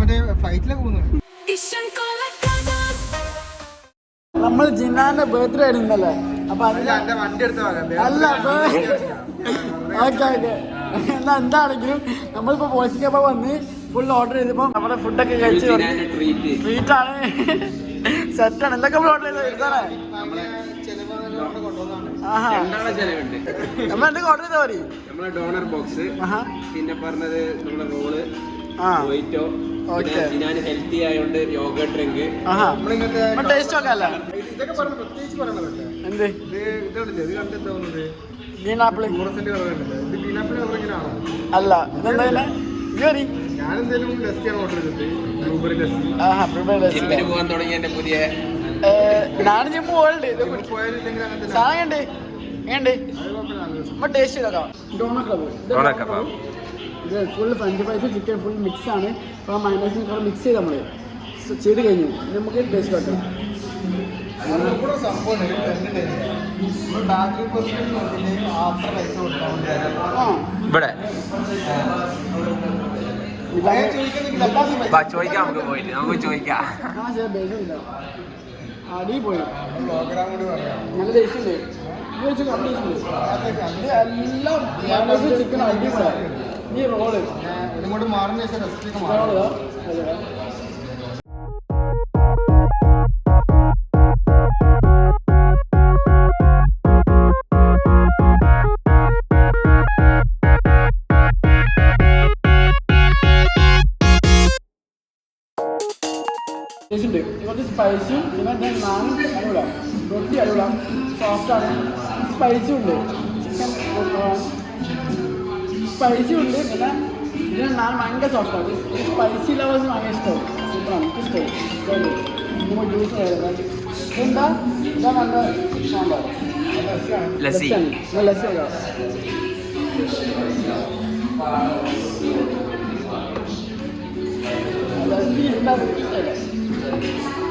മറ്റേ ഫ്ലൈറ്റിലൊക്കെ പോകുന്നുണ്ട്. നമ്മൾ ജിന്നാന്റെ ബർത്ത്ഡേ ആയിരുന്നല്ലേ, അപ്പൊ അതിന്റെ വണ്ടി എടുത്ത അല്ല ഓക്കെ ഓക്കെ. എന്നാ എന്താണെങ്കിലും നമ്മളിപ്പോ പോൾസ്കി കബാബ് വന്ന് ഫുൾ ഓർഡർ ചെയ്തപ്പോ നമ്മുടെ ഫുഡൊക്കെ കഴിച്ച് ട്രീറ്റാണ്, സെറ്റാണ്. എന്തൊക്കെ നമ്മൾ ഓർഡർ ചെയ്തത്? നമ്മളെന്തൊക്കെ ഓർഡർ ചെയ്താൽ മതി? നമ്മളെ ഡോണർ ബോക്സ്, പിന്നെ പറഞ്ഞത് നമ്മുടെ റോള്, ഹെൽത്തി ആയതുകൊണ്ട് യോഗ ഡ്രിങ്ക്. ടേസ്റ്റ് ഒക്കെ അല്ല എന്ത് പീനാപ്പിള് അല്ല ഇതെന്താ പോകാൻ തുടങ്ങിയ പുതിയ ഞാനും ജിമ്മ് പോകലുണ്ട്. സാധനം കണ്ട് എങ്ങണ്ട് നമ്മൾ ടേസ്റ്റ് ചെയ്തോക്കാം. ഡോണർ കബാബ് ഇത് full French fries chicken full mix ആണ്. അപ്പോൾ മൈനസിന് കൂടെ മിക്സ് ചെയ്ത് നമ്മൾ ചെയ്ത് കഴിഞ്ഞു. നമുക്ക് ടേസ്റ്റ് വെക്കാം. ഇവിടെ ചോദിക്കാം, നമുക്ക് പോയിട്ട് നമുക്ക് ചോദിക്കാം. അടി പോയി നല്ല ടേസ്റ്റ് ഉണ്ട്. എല്ലാം ചിക്കൻ അടിപൊളിയാണ്. ഈ റോള് ഇങ്ങോട്ട് മാറുന്ന ഉണ്ട്. കുറച്ച് സ്പൈസും പിന്നെ നാനും അടിപൊളി, റൊട്ടി അടിപൊളി, സോഫ്റ്റാണ്. സ്പൈസും ഉണ്ട്, ചിക്കൻ സ്പൈസും ഉണ്ട്. പിന്നെ ഇതിന് നാൻ ഭയങ്കര സോഫ്റ്റാണ്. ഈ സ്പൈസി ലവേഴ്സ് ഭയങ്കര ഇഷ്ടവും. സൂപ്പറാണ്, എനിക്ക് ഇഷ്ടമായി. നമ്മൾ ജ്യൂസ് എന്താ ഇതാ നല്ല സാമ്പാർ ലസ്സി വരാം. ലസ്സി എന്താ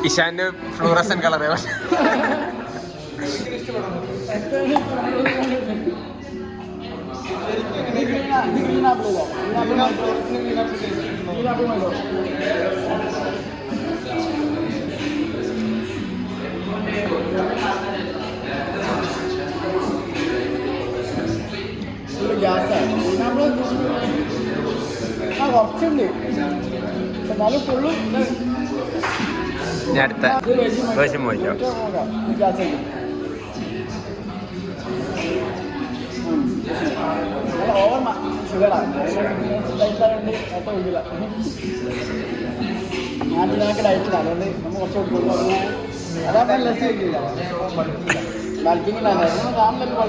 ഇഷാന്റെ ഫ്ലൂറസൻ കളർ കുറച്ചുണ്ട് എന്നാലും ഫുള്ളും അടുത്ത വേഷം പോയിട്ടോ. ഓവർ ഷുഗറാണ് ഏറ്റവും ഇല്ല. നാട്ടിലൊക്കെ ഡയറ്റിലാണ്, അതുകൊണ്ട് നമ്മൾ കുറച്ച് കൊടുക്കുള്ളൂ. അതാ ലസ് കഴിക്കില്ല, ബൾക്കിങ്ങിലാണ് കാണുന്നല്ലോ.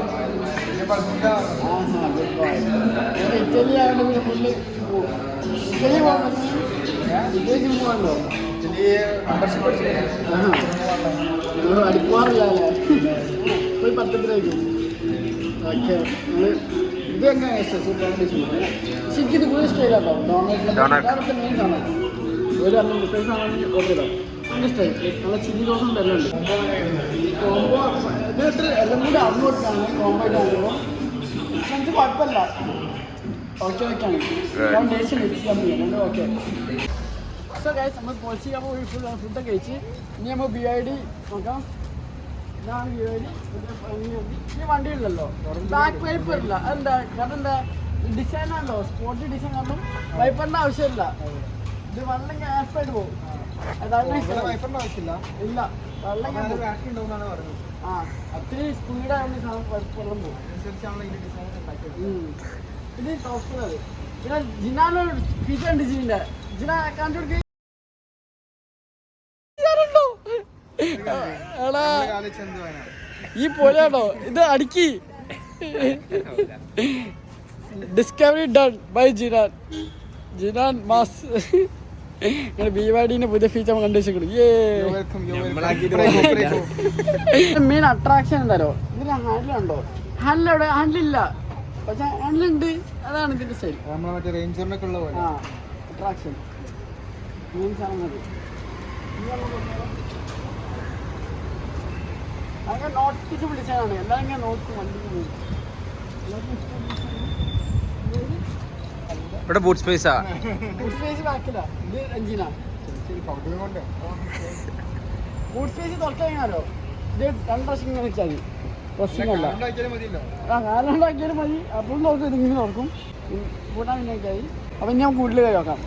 ഇറ്റലി ആയതുകൊണ്ട് പിന്നെ ഫുള്ള് ഇറ്റലി പോകാൻ ഇറ്റലി ജിമ്മ് പോകണ്ടോ? അടിപ്പാറില്ല അല്ലേ, പോയി 10 രൂപയ്ക്കും. ഓക്കെ ഇത് എങ്ങനെയാണ് ഇഷ്ടം? സൂപ്പർ പക്ഷെ എനിക്കിത് കൂടുതൽ ഇഷ്ടമില്ല കേട്ടോ. ഡോണറ്റ് മെയിൻ സാധനം ഒരു അന്ന് ഡിഫറൻസ് ആണെങ്കിൽ ഓർഡർ ചെയ്താൽ നല്ല ഇഷ്ടമായി. നല്ല ചില്ലി ദോശ എല്ലാം ഉണ്ട്. കോംബോ ഇതിട്ട് എല്ലാം കൂടി അന്നോട്ടാണ് കോംബോ ആയിട്ട് ആകുമ്പോൾ എനിക്ക് കുഴപ്പമില്ല. ഓക്കെ ഓക്കെയാണ്. ഞാൻ ടേസ്റ്റ് മിക്സ് ചെയ്യാൻ പറ്റും. ഓക്കെ സോ ഗൈസ്, നമ്മൾ പോൾസ്കി കബാബ് ഫുഡൊക്കെ കഴിച്ച് ഇനി നമ്മൾ BYD നോക്കാം. ഇതാണ് BYD. ഈ വണ്ടിയില്ലല്ലോ, ബാക്ക് വൈപ്പർ ഇല്ല. അതെന്താ? കാരണം എന്താ ഡിസൈനാണല്ലോ, സ്പോർട്ടി ഡിസൈൻ. കാരണം വൈപ്പറിൻ്റെ ആവശ്യമില്ല. ഇത് വെള്ളം ഗ്യാസായിട്ട് പോകും. വൈപ്പറിന്റെ ആവശ്യമില്ല. ഇല്ല, വെള്ളം ഉണ്ടാവുന്നതാണ് പറയുന്നത്. ആ അത്രയും സ്പീഡായതുകൊണ്ട് വെള്ളം പോകും. ഇത് ടോപ്പ്. പിന്നെ ജിനാനൊരു ഫീച്ചർ ഉണ്ട്. ജിന്റെ ജിന കണ്ടുപിടിക്കുക ഈ പോലെയാണോ ഇത്? അടുക്കി ഡിസ്കവറി ഡൺ ബൈ ജിനാൻ മാസ്. BYDന്റെ പുതിയ ഫീച്ചർ കണ്ടു വെച്ചിട്ടുണ്ട്. മെയിൻ അട്രാക്ഷൻ എന്തായാലോ ഇതിന് ഹാൻഡിലുണ്ടോ? ഹാൻഡിലെവിടെ? ഹാൻഡിലില്ല, പക്ഷെ ഹാൻഡിലുണ്ട്. അതാണ് ഇതിന്റെ സ്റ്റൈൽ. ആ അട്രാക്ഷൻ മെയിൻ സാധനം. അങ്ങനെ നോട്ടിഫിക്കബിൾ ഡിസൈനാണ്. എല്ലാവരും ഇങ്ങനെ നോക്കും വണ്ടി. ഇവിടെ ബൂട്ട് സ്പേസാ. ബൂട്ട് സ്പേസ് ബാക്കില്ല, ഇത് എഞ്ചിനാ. ബൂട്ട് സ്പേസ് തുറക്കാനോ ഇത് 2 പ്രാവശ്യം ഇങ്ങനെ വെച്ചാൽ മതി. പ്രശ്നമല്ല, കാലുണ്ടാക്കിയാലും മതി. അപ്പോഴും തുറക്കും, ഇതിങ്ങനെ തുറക്കും. കൂട്ടാൻ പിന്നെ വെച്ചാൽ മതി. അപ്പം ഞാൻ കൂടുതൽ കൈ നോക്കാം.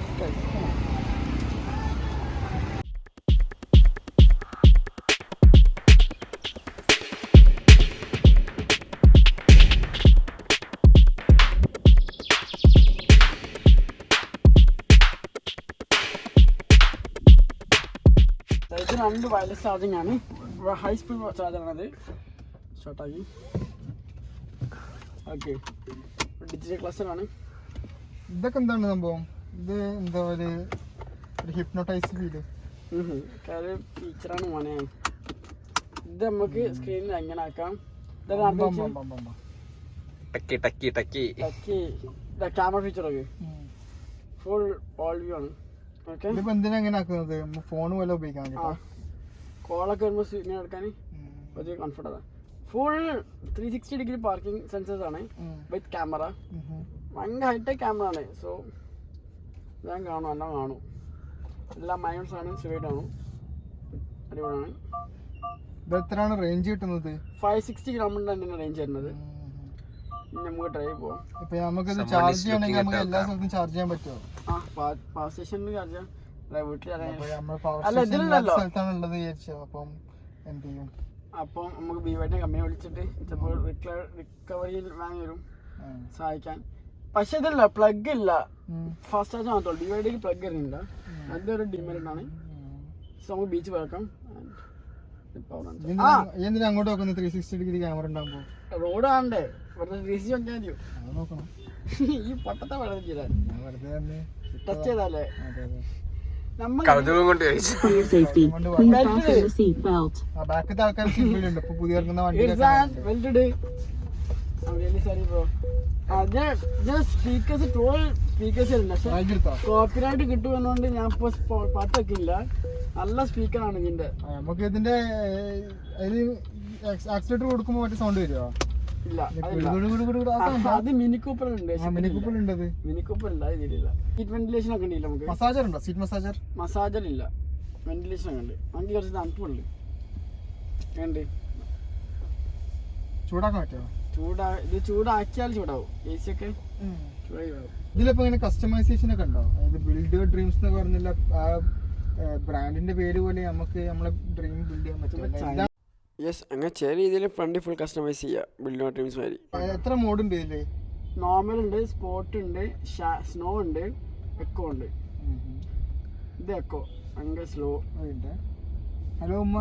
ഇത് 2 വയർലെസ് ചാർജിങ് ആണ്. ഹൈ സ്പീഡ് ചാർജറാണത്. ഷോർട്ടാക്കി. ഓക്കെ, ഡിജിറ്റൽ ക്ലസ്റ്ററാണ്. ഇതൊക്കെ എന്താണ് സംഭവം? ഇത് എന്താ ഒരു ഹിപ്നോട്ടൈസ് ഫീല് ഫീച്ചറാണ് മോനെ. ഇത് നമുക്ക് സ്ക്രീനിൽ എങ്ങനെ ആക്കാം. ക്യാമറ ഫീച്ചറൊക്കെ ഫുൾ ഓൾ വ്യൂ ആണ്. ഇതിപ്പോ എന്തിനാ എങ്ങനെ ആക്കുന്നത്? ഫോൺ പോലെ ഉപയോഗിക്കാൻ കോളൊക്കെ വരുമ്പോൾ ഇങ്ങനെ എടുക്കാൻ വലിയ comfortable. Full 360 degree parking sensors ആണ് വിത്ത് ക്യാമറ. ഭയങ്കര ഹൈടെക് ക്യാമറ ആണ്. സോ ഞാൻ കാണും, എല്ലാം കാണും. എല്ലാം മൈനസ് ആണ്, സ്ട്രേറ്റ് ആണ്, അടിപൊളിയാണ്. എത്രയാണ് റേഞ്ച് കിട്ടുന്നത്? 560 ഗ്രാമിൻ്റെ തന്നെയാണ് റേഞ്ച് വരുന്നത്. നമുക്ക് ഡ്രൈവ് പോവാം. ഇപ്പൊ നമുക്ക് ചാർജ് ചെയ്യണമെങ്കിൽ നമുക്ക് എല്ലാ സ്ഥലത്തും ചാർജ് ചെയ്യാൻ പറ്റുമോ? പവർ സ്റ്റേഷനിൽ ചാർജ് ചെയ്യാം. വീട്ടിൽ സ്ഥലത്താണ് ഉള്ളത് വിചാരിച്ചോ? അപ്പം എന്ത് ചെയ്യും? അപ്പം നമുക്ക് BYD കമ്പനി വിളിച്ചിട്ട് ചിലപ്പോൾ റിക്കവറിയിൽ വാങ്ങി വരും സഹായിക്കാൻ. പക്ഷെ ഇതില്ല, പ്ലഗ് ഇല്ല, ഫാസ്റ്റ് ചാർജ് മാത്രമേ. BYDക്ക് പ്ലഗ് വരുന്നില്ല, അതൊരു ഡിമെറിറ്റ് ആണ്. സോ നമുക്ക് ബീച്ച് പോയേക്കാം. എന്തിനാ അങ്ങോട്ട് നോക്കുന്നത്? 360 ഡിഗ്രി ക്യാമറ ഉണ്ടാകുമ്പോൾ റോഡ് കാണണ്ടേ? വെറുതെ 360 നോക്കിയാൽ മതിയോ? നോക്കണം. ഈ പൊട്ടത്തെ വെള്ളം ചെയ്താൽ വെറുതെ ടച്ച് ചെയ്താലേ കൗതുകം കൊണ്ട് ബാക്കത്തെ ആൾക്കാർ ഉണ്ട്. ഇപ്പൊ പുതിയ ഇറങ്ങുന്ന വണ്ടി സ്പീക്കേഴ്സ് 12 സ്പീക്കേഴ്സ് ഉണ്ട്. പക്ഷെ കോപ്പിറൈറ്റ് കിട്ടുമെന്നുകൊണ്ട് ഞാൻ ഇപ്പൊ പാട്ട് വെക്കില്ല. നല്ല സ്പീക്കറാണ് ഇതിന്റെ. നമുക്ക് ഇതിന്റെ ആക്സിലേറ്റർ കൊടുക്കുമ്പോ മറ്റേ സൗണ്ട് വരുമോ? ഇല്ല, അത് മിനി കൂപ്പർ ഉണ്ട്. മിനി കൂപ്പർ ഉണ്ട്. മിനി കൂപ്പർ ഇല്ല, ഇതിലില്ല. സീറ്റ് വെന്റിലേഷൻ ഒക്കെ ഉണ്ടല്ലോ നമുക്ക്. മസാജർ ഉണ്ടോ? Seat massager? മസാജർ ഇല്ല, വെന്റിലേഷൻ ഒക്കെ ഉണ്ട്. നമുക്ക് കുറച്ച് തണുപ്പുണ്ട്. ഉണ്ട്. ചൂടാക്കാൻ പറ്റുമോ? ഇത് ചൂടാക്കിയാൽ ചൂടാവും. AC ഒക്കെ ചൂടാവും. ഇതിലിപ്പോ ഇങ്ങനെ കസ്റ്റമൈസേഷൻ ഒക്കെ ഉണ്ടോ? അതായത് ബിൽഡ് യുവർ ഡ്രീംസ് എന്ന് പറഞ്ഞില്ല, ആ ബ്രാൻഡിന്റെ പേര് പോലെ നമുക്ക് നമ്മളെ ഡ്രീം ബിൽഡ് ചെയ്യാൻ പറ്റും. യെസ്, അങ്ങനെ ചെറിയ രീതിയിൽ ഫ്രണ്ട് ഫുൾ കസ്റ്റമൈസ് ചെയ്യുക. ബിൽഡ് യുവർ ഡ്രീംസ് മാതിരി. എത്ര മോഡ് ഉണ്ട് ഇതില്? നോർമൽ ഉണ്ട്, സ്പോർട്ട് ഉണ്ട്, സ്നോ ഉണ്ട്, എക്കോ ഉണ്ട്. ഇത് എക്കോ, ഭയങ്കര സ്ലോ. ഹലോ ഉമ്മ,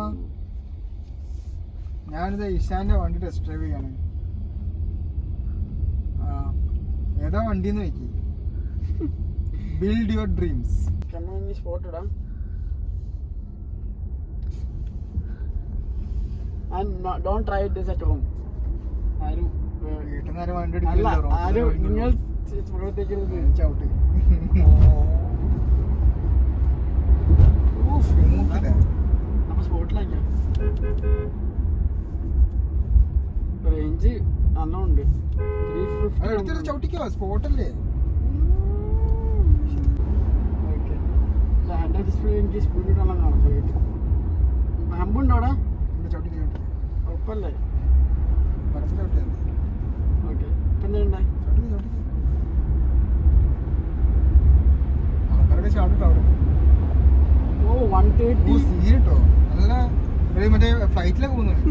ഞാനിത് ഇഷാന്റെ വണ്ടി ടെസ്റ്റ് ഡ്രൈവ് ചെയ്യാണ്. ഏതാ വണ്ടിന്ന് നോക്കി? Build your dreams. സ്പോർട്ട് ഇടാം. And don't try this at home. വീട്ടിൽ നിന്ന് വണ്ടി നിങ്ങൾ ചവിട്ടി നമ്മൾ സ്പോട്ടിലാക്കാം. റേഞ്ച് നല്ലോണ്ട്. 350 ചവിട്ടിക്കോ, സ്പോട്ടല്ലേ? ഓക്കെ, ഹെഡ് ഡിസ്പ്ലേ എനിക്ക് സ്പീഡ് കാണാൻ കാണാം. ഹമ്പുണ്ടോ അവിടെ? ഉറപ്പല്ലേ? ഓക്കെ, പിന്നെ ഓ 130 സീരിട്ടോ. നല്ല മറ്റേ ഫ്ലൈറ്റിലൊക്കെ പോകുന്നുണ്ട്.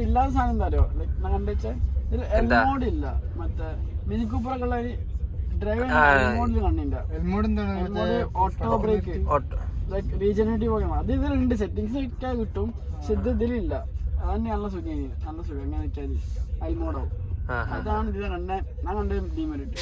ഇല്ലാത്ത സാധനം എന്താ അറിയോ? ലൈക് ഞാൻ കണ്ടുവെച്ചാൽ എൽമോഡ് ഇല്ല. മറ്റേ മിനി കൂപ്പറൊക്കെ ഉള്ള ഓട്ടോ ബ്രേക്ക്, ലൈക് റീജനറേറ്റീവ് ഒക്കെ. അത് ഇതിലുണ്ട്, സെറ്റിംഗ്സ് വെക്കാൻ കിട്ടും. പക്ഷെ ഇത് ഇതിലില്ല. അതന്നെ നല്ല സുഖം. നല്ല സുഖം എങ്ങനെ വെച്ചാൽ അൽമോഡാവും. അതാണ് ഇതിൽ ഞാൻ കണ്ട ഡീമെറിറ്റ്.